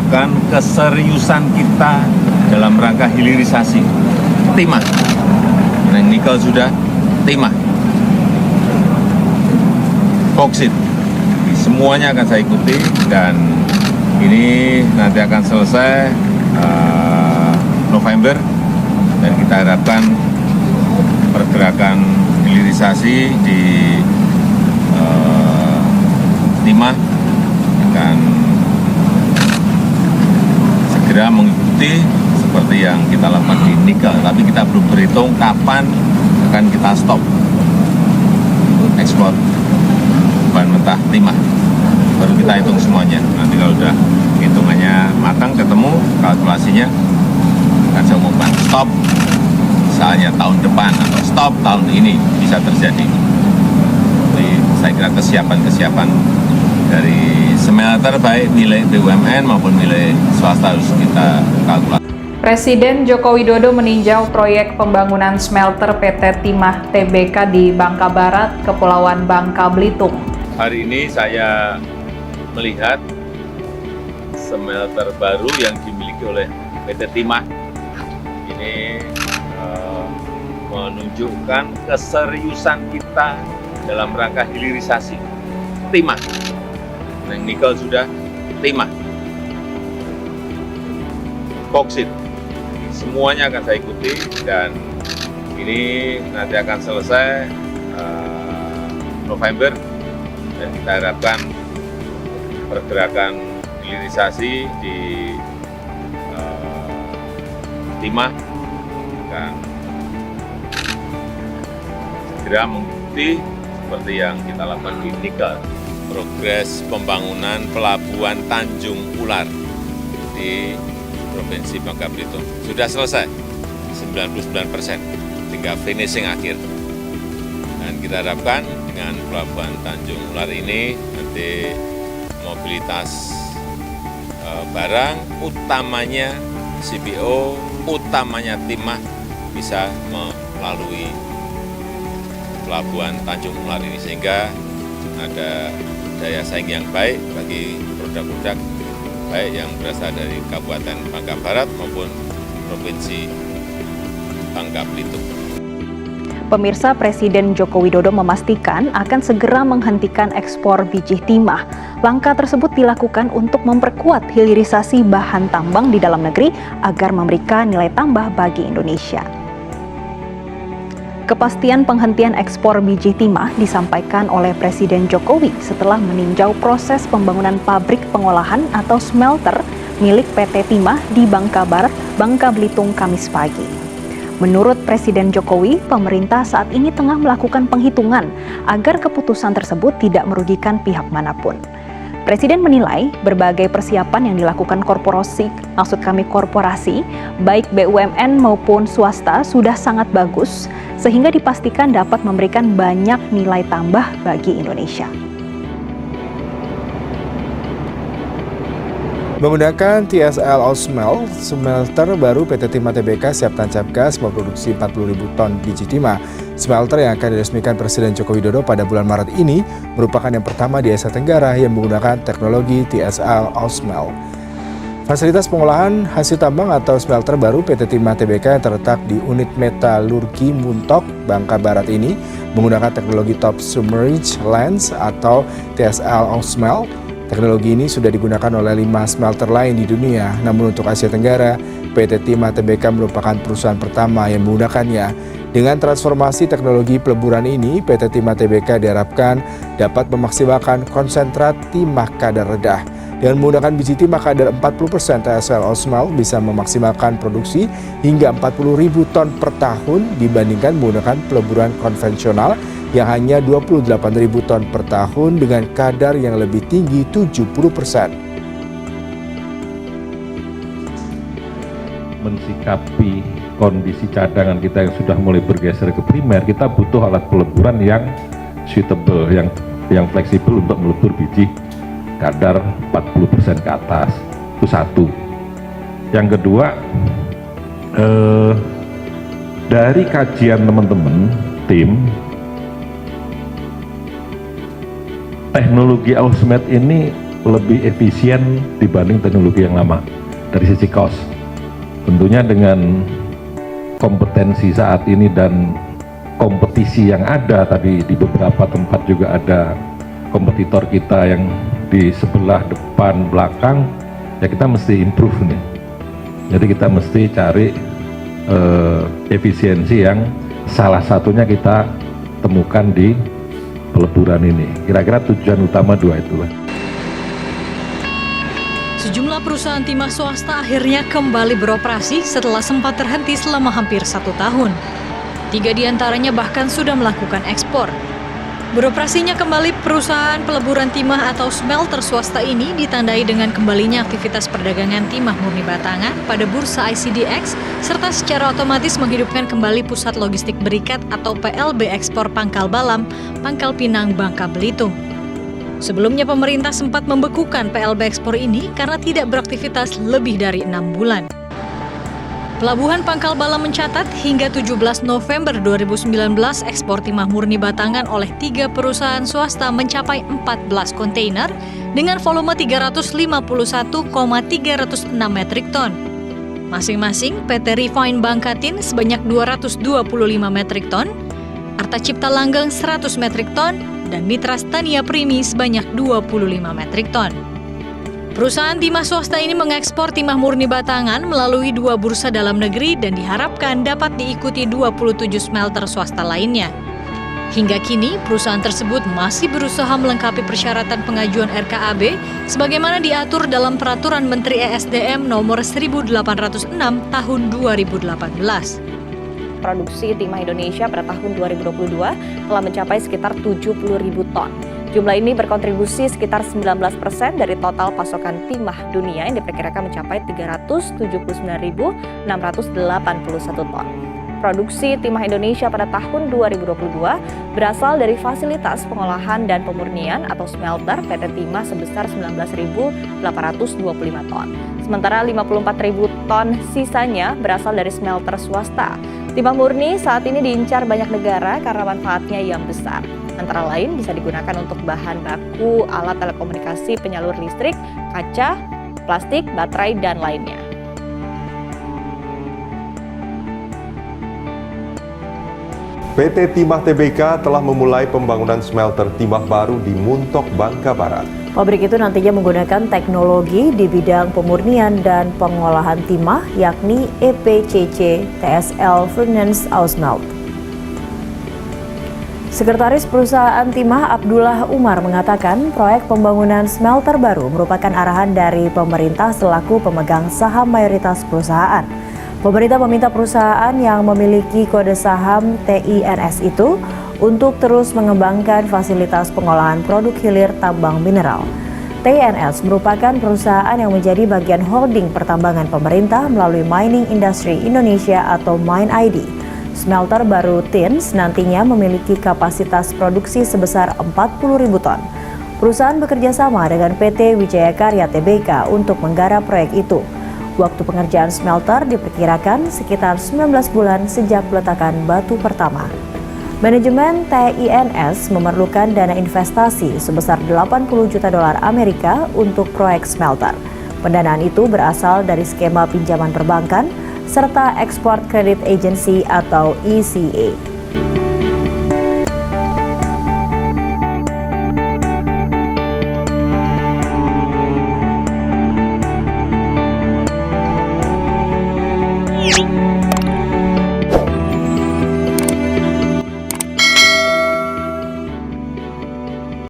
menunjukkan keseriusan kita dalam rangka hilirisasi timah. Yang nikel sudah, timah, boksit, semuanya akan saya ikuti dan ini nanti akan selesai November dan kita harapkan pergerakan hilirisasi di timah akan segera mengikuti seperti yang kita lakukan di nikel, tapi kita belum berhitung kapan akan kita stop ekspor bahan mentah timah. Baru kita hitung semuanya. Nanti kalau udah hitungannya matang, ketemu kalkulasinya, akan saya umumkan stop misalnya tahun depan atau stop tahun ini bisa terjadi. Jadi saya kira kesiapan dari smelter baik milik BUMN maupun milik swasta harus kita kalkulasi. Presiden Joko Widodo meninjau proyek pembangunan smelter PT Timah Tbk di Bangka Barat, Kepulauan Bangka Belitung. Hari ini saya melihat smelter baru yang dimiliki oleh PT Timah. Ini menunjukkan keseriusan kita dalam rangka hilirisasi timah. Yang nikel sudah, timah, boksit, semuanya akan saya ikuti dan ini nanti akan selesai November dan kita harapkan pergerakan hilirisasi di timah akan segera mengikuti seperti yang kita lakukan di nikel. Progres pembangunan pelabuhan Tanjung Ular di Provinsi Bangka Belitung sudah selesai 99%, tinggal finishing akhir. Dan kita harapkan dengan pelabuhan Tanjung Ular ini nanti mobilitas barang utamanya CPO, utamanya timah bisa melalui pelabuhan Tanjung Ular ini sehingga ada daya saing yang baik bagi produk-produk baik yang berasal dari Kabupaten Bangka Barat maupun Provinsi Bangka Belitung. Pemirsa, Presiden Joko Widodo memastikan akan segera menghentikan ekspor biji timah. Langkah tersebut dilakukan untuk memperkuat hilirisasi bahan tambang di dalam negeri agar memberikan nilai tambah bagi Indonesia. Kepastian penghentian ekspor biji timah disampaikan oleh Presiden Jokowi setelah meninjau proses pembangunan pabrik pengolahan atau smelter milik PT Timah di Bangka Barat, Bangka Belitung Kamis pagi. Menurut Presiden Jokowi, pemerintah saat ini tengah melakukan penghitungan agar keputusan tersebut tidak merugikan pihak manapun. Presiden menilai berbagai persiapan yang dilakukan korporasi, baik BUMN maupun swasta sudah sangat bagus, sehingga dipastikan dapat memberikan banyak nilai tambah bagi Indonesia. Menggunakan TSL Ausmelt, smelter baru PT Timah Tbk siap tancap gas memproduksi 40.000 ton biji timah. Smelter yang akan diresmikan Presiden Joko Widodo pada bulan Maret ini merupakan yang pertama di Asia Tenggara yang menggunakan teknologi TSL Ausmelt. Fasilitas pengolahan hasil tambang atau smelter baru PT Timah Tbk yang terletak di unit metalurgi Muntok, Bangka Barat ini menggunakan teknologi top submerged lens atau TSL Ausmelt. Teknologi ini sudah digunakan oleh 5 smelter lain di dunia, namun untuk Asia Tenggara, PT Timah Tbk merupakan perusahaan pertama yang menggunakannya. Dengan transformasi teknologi peleburan ini, PT Timah Tbk diharapkan dapat memaksimalkan konsentrat timah kadar rendah. Dengan menggunakan biji timah kadar 40% TSL Ausmelt bisa memaksimalkan produksi hingga 40.000 ton per tahun dibandingkan menggunakan peleburan konvensional yang hanya 28.000 ton per tahun dengan kadar yang lebih tinggi 70%. Mensikapi kondisi cadangan kita yang sudah mulai bergeser ke primer, kita butuh alat peleburan yang suitable, yang fleksibel untuk melebur biji kadar 40% ke atas. Itu satu. Yang kedua, dari kajian teman-teman tim, teknologi Ausmelt ini lebih efisien dibanding teknologi yang lama dari sisi cost. Tentunya dengan kompetensi saat ini dan kompetisi yang ada, tadi di beberapa tempat juga ada kompetitor kita yang di sebelah, depan, belakang, ya kita mesti improve nih. Jadi kita mesti cari efisiensi yang salah satunya kita temukan di peleburan ini. Kira-kira tujuan utama dua itulah. Sejumlah perusahaan timah swasta akhirnya kembali beroperasi setelah sempat terhenti selama hampir 1 tahun. 3 diantaranya bahkan sudah melakukan ekspor. Beroperasinya kembali perusahaan peleburan timah atau smelter swasta ini ditandai dengan kembalinya aktivitas perdagangan timah murni batangan pada bursa ICDX serta secara otomatis menghidupkan kembali pusat logistik berikat atau PLB ekspor Pangkal Balam, Pangkal Pinang, Bangka Belitung. Sebelumnya pemerintah sempat membekukan PLB ekspor ini karena tidak beraktivitas lebih dari 6 bulan. Pelabuhan Pangkal Balam mencatat hingga 17 November 2019 ekspor timah murni batangan oleh 3 perusahaan swasta mencapai 14 kontainer dengan volume 351,306 metrik ton. Masing-masing PT Refine Bangkatin sebanyak 225 metrik ton, Arta Cipta Langgeng 100 metrik ton, dan Mitra Stania Primi sebanyak 25 metrik ton. Perusahaan timah swasta ini mengekspor timah murni batangan melalui 2 bursa dalam negeri dan diharapkan dapat diikuti 27 smelter swasta lainnya. Hingga kini, perusahaan tersebut masih berusaha melengkapi persyaratan pengajuan RKAB sebagaimana diatur dalam Peraturan Menteri ESDM Nomor 1806 Tahun 2018. Produksi timah Indonesia pada tahun 2022 telah mencapai sekitar 70.000 ton. Jumlah ini berkontribusi sekitar 19% dari total pasokan timah dunia yang diperkirakan mencapai 379.681 ton. Produksi timah Indonesia pada tahun 2022 berasal dari fasilitas pengolahan dan pemurnian atau smelter PT Timah sebesar 19.825 ton. Sementara 54.000 ton sisanya berasal dari smelter swasta. Timah murni saat ini diincar banyak negara karena manfaatnya yang besar. Antara lain bisa digunakan untuk bahan baku, alat telekomunikasi, penyalur listrik, kaca, plastik, baterai, dan lainnya. PT Timah Tbk telah memulai pembangunan smelter timah baru di Muntok, Bangka Barat. Pabrik itu nantinya menggunakan teknologi di bidang pemurnian dan pengolahan timah, yakni EPCC TSL Furnace Ausmelt. Sekretaris Perusahaan Timah Abdullah Umar mengatakan proyek pembangunan smelter baru merupakan arahan dari pemerintah selaku pemegang saham mayoritas perusahaan. Pemerintah meminta perusahaan yang memiliki kode saham TINS itu untuk terus mengembangkan fasilitas pengolahan produk hilir tambang mineral. TINS merupakan perusahaan yang menjadi bagian holding pertambangan pemerintah melalui Mining Industry Indonesia atau MIND. Smelter baru TINS nantinya memiliki kapasitas produksi sebesar 40.000 ton. Perusahaan bekerja sama dengan PT Wijaya Karya Tbk untuk menggarap proyek itu. Waktu pengerjaan smelter diperkirakan sekitar 19 bulan sejak peletakan batu pertama. Manajemen TINS memerlukan dana investasi sebesar 80 juta dolar Amerika untuk proyek smelter. Pendanaan itu berasal dari skema pinjaman perbankan serta Export Credit Agency atau ECA.